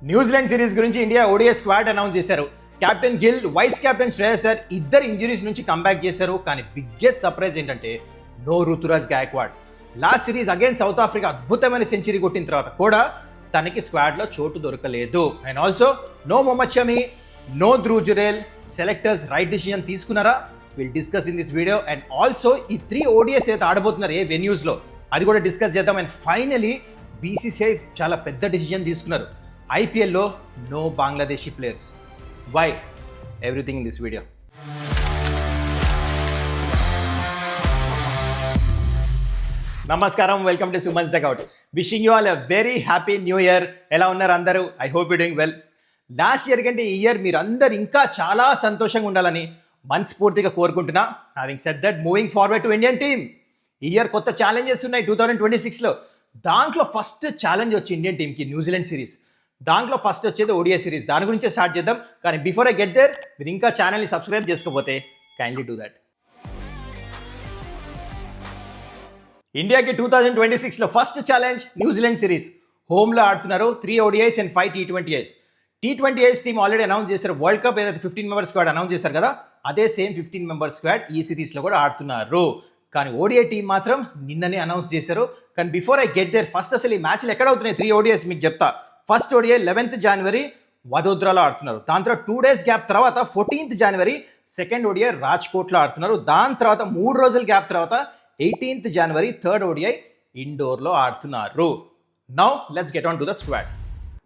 New Zealand Zealand series India ODI squad announce చేశారు. Captain Gill, vice captain Shreyas Iyer ఇద్దరు injuries నుంచి comeback చేశారు. కానీ బిగ్గెస్ట్ సర్ప్రైజ్ ఏంటంటే no Ruturaj Gaikwad. Last series against South Africa అద్భుతమైన సెంచరీ కొట్టిన తర్వాత కూడా తనకి స్క్వాడ్లో చోటు దొరకలేదు. And also no Mohammed Shami, no Dhruv Jurel. Selectors right decision తీసుకున్నారా? Will discuss in this video. And also ఈ 3 ఓడిఐస్ అయితే ఆడబోతున్నారు ఏ వెన్యూస్లో అది కూడా డిస్కస్ చేద్దాం. అండ్ ఫైనలీ బీసీసీఐ చాలా పెద్ద డిసిజన్ తీసుకున్నారు. ఐపీఎల్లో no Bangladeshi players. Why? Everything in this video. నమస్కారం, welcome to Suman's Techout. Wishing you all a very happy New Year. ఎలా ఉన్నారు అందరూ? I hope you doing well. Last year కంటే ఈ ఇయర్ మీరు అందరు ఇంకా చాలా సంతోషంగా ఉండాలని మనస్ఫూర్తిగా కోరుకుంటున్నా. Having said that, moving forward to Indian team. ఈ ఇయర్ కొత్త ఛాలెంజెస్ ఉన్నాయి 2026లో. దాంట్లో ఫస్ట్ ఛాలెంజ్ వచ్చి ఇండియన్ టీమ్కి న్యూజిలాండ్ సిరీస్. దాంట్లో ఫస్ట్ వచ్చేది ఓడిఐ సిరీస్. దాని గురించే స్టార్ట్ చేద్దాం. కానీ బిఫోర్ ఐ గెట్ దేర్, మీరు ఇంకా ఛానల్ని సబ్స్క్రైబ్ చేసుకోకపోతే కైండ్లీ డూ దట్. ఇండియాకి 2026లో ఫస్ట్ ఛాలెంజ్ న్యూజిలాండ్ సిరీస్. హోమ్లో ఆడుతున్నారు. 3 ODIs and 5 T20Is. T20Is team already announce చేశారు. వరల్డ్ కప్ ఏదైతే 15 మెంబర్ స్క్వాడ్ అనౌన్స్ చేశారు కదా, అదే సేమ్ 15 మెంబర్ స్క్వాడ్ ఈ సిరీస్లో కూడా ఆడుతున్నారు. కానీ ఓడిఐ టీం మాత్రం నిన్ననే అనౌన్స్ చేశారు. కానీ before I get there, first అసలు ఈ మ్యాచ్లు ఎక్కడ అవుతున్నాయి 3 ODIs మీకు చెప్తా. ఫస్ట్ ఓడిఐ 11th January వదోదరాలో ఆడుతున్నారు. దాని తర్వాత 2 days గ్యాప్ తర్వాత 14th January సెకండ్ ఓడిఐ రాజ్కోట్లో ఆడుతున్నారు. దాని తర్వాత 3 రోజుల గ్యాప్ తర్వాత 18th January థర్డ్ ఓడిఐ ఇండోర్లో ఆడుతున్నారు. Now let's get on to the squad.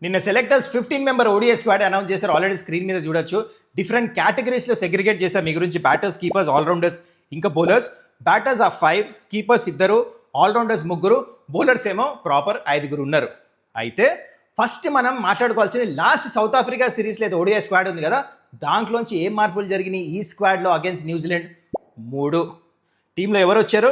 నిన్న selectors 15 member ODI squad announce చేశారు. ఆల్రెడీ స్క్రీన్ మీద చూడొచ్చు. డిఫరెంట్ కేటగిరీస్లో సెగ్రిగేట్ చేశారు మీ గురించి. బ్యాటర్స్, కీపర్స్, ఆల్రౌండర్స్, ఇంకా బౌలర్స్. బ్యాటర్స్ ఆ 5, కీపర్స్ 2, ఆల్రౌండర్స్ 3, బౌలర్స్ ఏమో ప్రాపర్ 5 ఉన్నారు. అయితే ఫస్ట్ మనం మాట్లాడుకోవాల్సింది లాస్ట్ సౌత్ ఆఫ్రికా సిరీస్లో అయితే ఓడిఐ స్క్వాడ్ ఉంది కదా, దాంట్లోంచి ఏం మార్పులు జరిగినాయి ఈ స్క్వాడ్లో అగేన్స్ట్ న్యూజిలాండ్? 3. టీంలో ఎవరు వచ్చారు?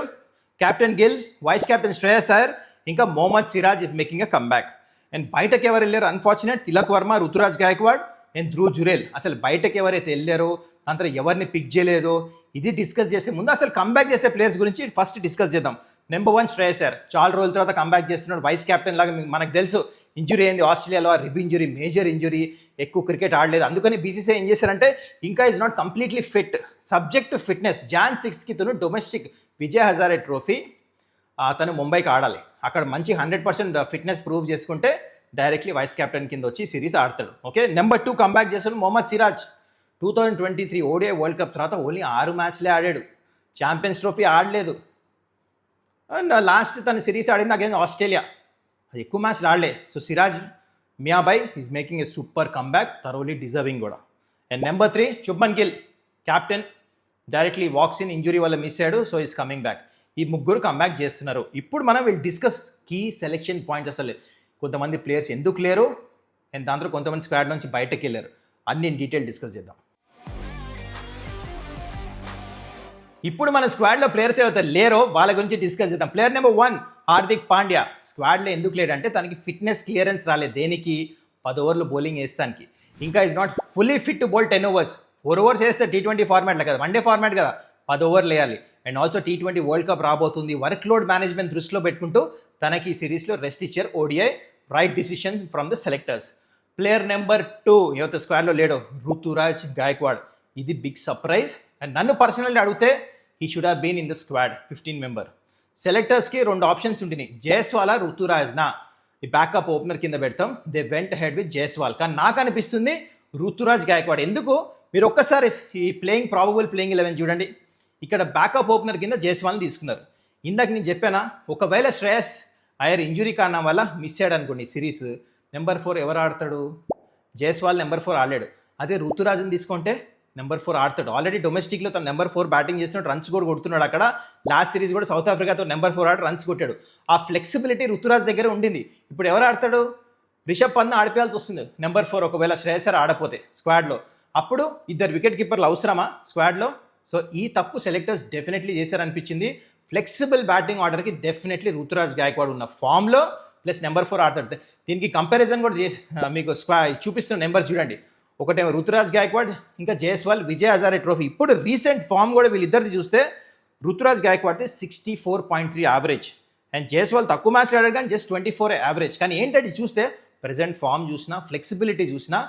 Captain Gill, vice captain Shreyas Iyer, ఇంకా Mohammed Siraj is making a comeback. And బయటకు ఎవరు వెళ్ళారు? Unfortunate Tilak Varma, Ruturaj Gaikwad and Dhruv Jurel. అసలు బయటకు ఎవరైతే వెళ్ళారో అంతా ఎవరిని పిక్ చేయలేదో ఇది డిస్కస్ చేసే ముందు అసలు కంబ్యాక్ చేసే ప్లేయర్స్ గురించి ఫస్ట్ డిస్కస్ చేద్దాం. నెంబర్ 1 శ్రేయస్ అయ్యర్. చాలా రోజుల తర్వాత కంబ్యాక్ చేస్తున్నాడు. వైస్ కెప్టెన్ లాగా మనకు తెలుసు ఇంజురీ అయింది ఆస్ట్రేలియాలో, రిబ్ ఇంజురీ, మేజర్ ఇంజురీ, ఎక్కువ క్రికెట్ ఆడలేదు. అందుకని బీసీసీఐ ఏం చేశారంటే ఇంకా is not completely fit, subject to fitness. Jan 6కి తను డొమెస్టిక్ విజయ్ హజారే ట్రోఫీ తను ముంబైకి ఆడాలి. అక్కడ మంచి 100% ఫిట్నెస్ ప్రూవ్ చేసుకుంటే డైరెక్ట్లీ వైస్ కెప్టెన్ కింద వచ్చి సిరీస్ ఆడతాడు. ఓకే. నెంబర్ 2 కంబ్యాక్ చేస్తాడు Mohammed Siraj. 2023 ODI World Cup తర్వాత ఓన్లీ 6 మ్యాచ్లే ఆడాడు. ఛాంపియన్స్ ట్రోఫీ ఆడలేదు. అండ్ లాస్ట్ తన సిరీస్ ఆడింది అగైన్ ఆస్ట్రేలియా, అది ఎక్కువ మ్యాచ్లు ఆడలే. So Siraj Miyabhai is making a super comeback, thoroughly deserving కూడా. And number 3 Shubman Gill, captain, directly walks in, injury వల్ల మిస్ అయ్యాడు. So is coming back. ఈ 3 కంబ్యాక్ చేస్తున్నారు. ఇప్పుడు మనం will discuss key selection points. అసలు కొంతమంది ప్లేయర్స్ ఎందుకు లేరు అండ్ దాంట్లో కొంతమంది స్క్వాడ్ నుంచి బయటకు వెళ్ళారు, అన్ని ఇన్ డీటెయిల్ డిస్కస్ చేద్దాం. ఇప్పుడు మన స్క్వాడ్లో ప్లేయర్స్ ఏవైతే లేరో వాళ్ళ గురించి డిస్కస్ చేద్దాం. Player number 1 Hardik Pandya. స్క్వాడ్లో ఎందుకు లేడంటే తనకి ఫిట్నెస్ క్లియరెన్స్ రాలేదు. దేనికి? 10 ఓవర్లు బౌలింగ్ వేస్తానికి. ఇంకా is not fully fit to bowl 10 overs. 4 overs వేస్తే T20 ఫార్మాట్లో కదా, వన్డే ఫార్మాట్ కదా, 10 ఓవర్లు వేయాలి. And also T20 world cup రాబోతుంది. వర్క్ లోడ్ మేనేజ్మెంట్ దృష్టిలో పెట్టుకుంటూ తనకి ఈ సిరీస్లో రెస్ట్ ఇచ్చారు ODI. Right decision from the selectors. Player number 2 ఎవరైతే స్క్వాడ్లో లేడో, రుతురాజ్ గాయక్వాడ్. ఇది బిగ్ సర్ప్రైజ్. అండ్ నన్ను పర్సనల్లీ అడిగితే he should have been in the squad 15 member. సెలెక్టర్స్కి 2 ఆప్షన్స్ ఉంటున్నాయి, జైస్వాలా, రుతురాజ్నా. ఈ బ్యాకప్ ఓపెనర్ కింద పెడతాం. They went ahead with Jaiswal. కానీ నాకు అనిపిస్తుంది రుతురాజ్ గాయక్వాడ్. ఎందుకు? మీరు ఒక్కసారి ఈ ప్రాబబుల్ ప్లేయింగ్ 11 చూడండి. ఇక్కడ బ్యాకప్ ఓపెనర్ కింద జైస్వాల్ని తీసుకున్నారు. ఇందాక నేను చెప్పానా, ఒకవేళ శ్రేయస్ అయ్యర్ ఇంజురీ కారణం వల్ల మిస్ అయ్యాడు అనుకోండి సిరీస్, నెంబర్ 4 ఎవరు ఆడతాడు? జైస్వాల్ నెంబర్ 4 ఆడలేడు. అదే రుతురాజ్ని తీసుకుంటే నెంబర్ 4 ఆడతాడు. ఆల్రెడీ డొమెస్టిక్లో తను నెంబర్ 4 బ్యాటింగ్ చేస్తున్నాడు, రన్స్ కూడా కొడుతున్నాడు. అక్కడ లాస్ట్ సిరీస్ కూడా సౌత్ ఆఫ్రికాతో నెంబర్ 4 ఆడి రన్స్ కొట్టాడు. ఆ ఫ్లెక్సిబిలిటీ రుతురాజ్ దగ్గర ఉండింది. ఇప్పుడు ఎవరు ఆడతాడు? రిషబ్ పంత్ ఆడిపోయాల్సి వస్తుంది నెంబర్ 4 ఒకవేళ శ్రేయస్ అయ్యర్ ఆడపోతే స్క్వాడ్లో. అప్పుడు 2 వికెట్ కీపర్లు అవసరమా స్క్వాడ్లో? సో ఈ తప్పు సెలెక్టర్స్ డెఫినెట్లీ చేశారనిపించింది. ఫ్లెక్సిబుల్ బ్యాటింగ్ ఆర్డర్కి డెఫినెట్లీ రుతురాజ్ గాయక్వాడ్ ఉన్న ఫామ్లో ప్లస్ నెంబర్ 4 ఆడతాడు. దీనికి కంపారిజన్ కూడా చేసి మీకు చూపిస్తున్న నెంబర్స్ చూడండి. ఒకటేమో రుతురాజ్ గాయక్వాడ్, ఇంకా జైస్వాల్, విజయ్ హజారే ట్రోఫీ. ఇప్పుడు రీసెంట్ ఫామ్ కూడా వీళ్ళిద్దరిది చూస్తే రుతురాజ్ గాయక్వాడ్ది 64.3 యావరేజ్ అండ్ జైస్వాల్ తక్కువ మ్యాచ్లు ఆడాడు కానీ జస్ట్ 24 యావరేజ్. కానీ ఏంటంటే చూస్తే ప్రెజెంట్ ఫామ్ చూసినా ఫ్లెక్సిబిలిటీ చూసినా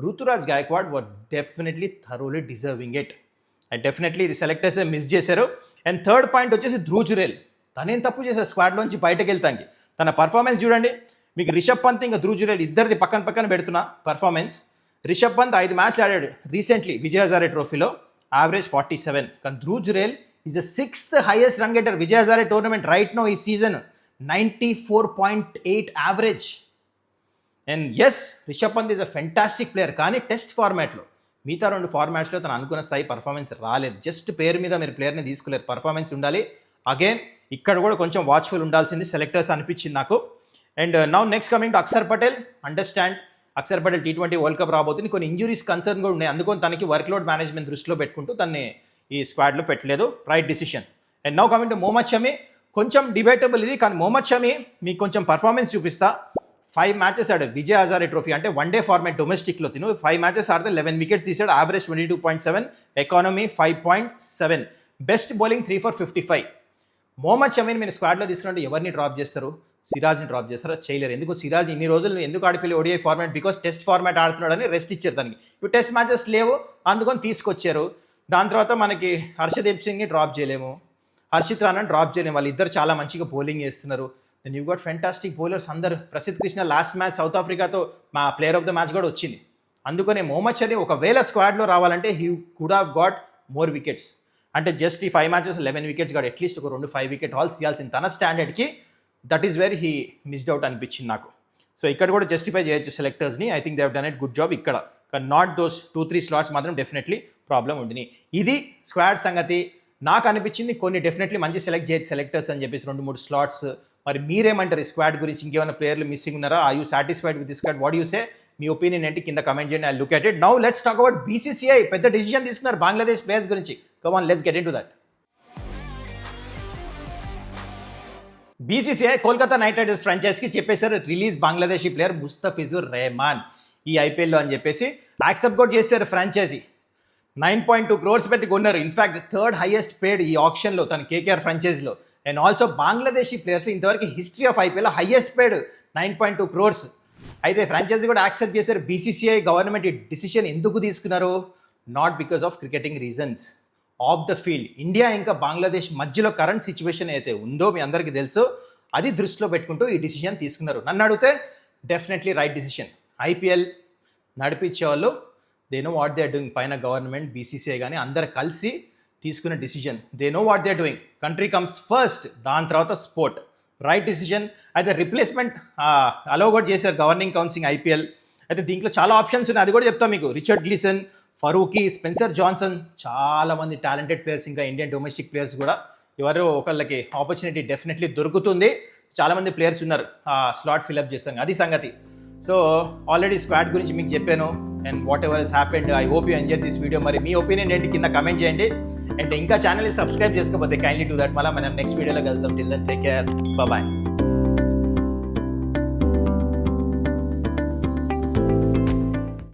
Ruturaj Gaikwad were definitely thoroughly deserving it. And definitely ఇది సెలెక్టర్స్ మిస్ చేశారు. అండ్ థర్డ్ పాయింట్ వచ్చేసి ధ్రువ్ జురేల్. తనేం తప్పు చేశారు స్క్వాడ్లోంచి బయటకు వెళ్తానికి. తన పర్ఫార్మెన్స్ చూడండి. మీకు రిషబ్ పంత్ ఇంకా ధ్రువ్ జురేల్ ఇద్దరిది పక్కన పక్కన పెడుతున్నా పర్ఫార్మెన్స్. రిషబ్ పంత్ 5 మ్యాచ్లు ఆడాడు రీసెంట్లీ విజయ్ హజారే ట్రోఫీలో, యావరేజ్ 47. కానీ Dhruv Jurel is the 6th highest run getter Vijay Hazare tournament right now ఈ season, 94.8 average. And yes, Rishabh Pant is a fantastic player, కానీ టెస్ట్ ఫార్మాట్లో మిగతా 2 ఫార్మాట్స్లో తను అనుకున్న స్థాయి పర్ఫార్మెన్స్ రాలేదు. జస్ట్ పేరు మీద మీరు ప్లేయర్ని తీసుకోలేరు, పర్ఫార్మెన్స్ ఉండాలి. అగైన్ ఇక్కడ కూడా కొంచెం వాచ్ఫుల్ ఉండాల్సింది సెలెక్టర్స్ అనిపించింది నాకు. And now next coming to Akshar Patel. Understand, Akshar Patel T20 world cup రాబోతుంది, కొన్ని ఇంజురీస్ కన్సర్న్ కూడా ఉన్నాయి, అందుకని తనకి వర్క్లోడ్ మేనేజ్మెంట్ దృష్టిలో పెట్టుకుంటూ తనని ఈ స్క్వాడ్లో పెట్టలేదు. Right decision. And now coming to Mohammed Shami. కొంచెం డిబేటబుల్ ఇది, కానీ మొహమ్మద్ షమి మీకు కొంచెం పర్ఫార్మెన్స్ చూపిస్తా. 5 మ్యాచెస్ ఆడాడు విజయ్ హజారే ట్రోఫీ అంటే 1 డే ఫార్మాట్ డొమెస్టిక్లో. తిను 5 మ్యాచెస్ ఆడితే 11 వికెట్స్ తీసాడు, average 22.7, economy 5.7, best bowling 3 for 55. Mohammed షమీని మీరు స్క్వాడ్లో తీసుకుంటే ఎవరిని డ్రాప్ చేస్తారు? సిరాజ్ని డ్రాప్ చేస్తారా? చేయలేరు. ఎందుకు సిరాజ్ ఇన్ని రోజులు ఎందుకు ఆడిపోయి ODI format? Because test format ఆడుతున్నాడని రెస్ట్ ఇచ్చారు దానికి. ఇప్పుడు టెస్ట్ మ్యాచెస్ లేవు, అందుకని తీసుకొచ్చారు. దాని తర్వాత మనకి హర్షదీప్ సింగ్ని డ్రాప్ చేయలేము, హర్షిత్ రాణాని డ్రాప్ చేయలేము, వాళ్ళిద్దరు చాలా మంచిగా బౌలింగ్ చేస్తున్నారు. Then you got fantastic bowlers అందరు. Prasidh Krishna last match South ఆఫ్రికాతో మా ప్లేయర్ ఆఫ్ ద మ్యాచ్ కూడా వచ్చింది. అందుకనే మొహమ్మద్ షమి ఒకవేళ స్క్వాడ్లో రావాలంటే he could have got more wickets. అంటే జస్ట్ ఈ 5 మ్యాచెస్ 11 వికెట్స్ కాదు, అట్లీస్ట్ ఒక 2-5 వికెట్ హాల్స్ తీయాల్సింది తన స్టాండర్డ్కి. That is where he missed out అనిపించింది నాకు. సో ఇక్కడ కూడా జస్టిఫై చేయొచ్చు సెలెక్టర్స్ని. I think they have done it good job ఇక్కడ. కానీ నాట్ దోస్ 2-3 స్లాట్స్ మాత్రం డెఫినెట్లీ ప్రాబ్లం ఉండినాయి. ఇది స్క్వాడ్ సంగతి. నాకు అనిపించింది కొన్ని డెఫినెట్లీ మంచి సెలెక్ట్ చేయొచ్చు సెలెక్టర్స్ అని చెప్పేసి 2-3 స్లాట్స్. మరి మీరేమంటారు ఈ స్క్వాడ్ గురించి? ఇంకేమైనా ప్లేయర్లు మిస్సింగ్ ఉన్నారా? Are you satisfied with this squad? What you say? మీ ఒపీనియన్ ఏంటి కింద కమెంట్ చేయండి. I look at it. Now let's talk about BCCI. పెద్ద డిసిషన్ తీసుకున్నారు బంగ్లాదేశ్ ప్లేయర్స్ గురించి. Come on, let's get into that. BCCI Kolkata Knight Riders ఫ్రాంచైజ్కి చెప్పేశారు రిలీజ్ బంగ్లాదేశీ ప్లేయర్ ముస్తఫిజుర్ రెహమాన్ ఈ IPLలో అని చెప్పేసి యాక్సెప్ట్ కూడా చేశారు ఫ్రాంచైజీ. 9.2 crores పెట్టి కొన్నారు. ఇన్ఫ్యాక్ట్ 3rd highest paid ఈ ఆప్షన్లో తన KKR ఫ్రాంచైజీలో. అండ్ ఆల్సో బంగ్లాదేశీ ప్లేయర్స్ ఇంతవరకు history of IPL highest paid 9.2 crores. అయితే ఫ్రాంచైజీ కూడా యాక్సెప్ట్ చేశారు. BCCI గవర్నమెంట్ ఈ డిసిషన్ ఎందుకు తీసుకున్నారు? Not because of cricketing reasons, off the field. India ఇంకా బంగ్లాదేశ్ మధ్యలో కరెంట్ సిచ్యువేషన్ అయితే ఉందో మీ అందరికీ తెలుసు, అది దృష్టిలో పెట్టుకుంటూ ఈ డిసిషన్ తీసుకున్నారు. నన్ను అడిగితే డెఫినెట్లీ రైట్ డిసిషన్. IPL నడిపించే వాళ్ళు they know what they are doing. పైన గవర్నమెంట్ BCCI కానీ అందరు కలిసి తీసుకున్న decision. They know what they are doing. Country comes first, దాని తర్వాత స్పోర్ట్. Right decision. అయితే రిప్లేస్మెంట్ అలో కూడా చేశారు గవర్నింగ్ కౌన్సిల్ IPL. అయితే దీంట్లో చాలా ఆప్షన్స్ ఉన్నాయి, అది కూడా చెప్తాను మీకు. Richard Gleeson, Farooqi, Spencer Johnson, చాలామంది టాలెంటెడ్ ప్లేయర్స్, ఇంకా ఇండియన్ డొమెస్టిక్ ప్లేయర్స్ కూడా ఎవరు ఒకళ్ళకి ఆపర్చునిటీ డెఫినెట్లీ దొరుకుతుంది. చాలామంది ప్లేయర్స్ ఉన్నారు స్లాట్ ఫిల్అప్ చేస్తాం, అది సంగతి. సో ఆల్రెడీ స్క్వాడ్ గురించి మీకు చెప్పాను. And whatever has happened, I hope you enjoy this video. మరి మీ ఒపీనియన్ ఏంటి కింద కమెంట్ చేయండి. అండ్ ఇంకా ఛానల్ని సబ్స్క్రైబ్ చేసుకోకపోతే కైండ్లీ డూ దట్. మళ్ళీ మనం నెక్స్ట్ వీడియోలో కలుద్దాం. Till then take care, bye.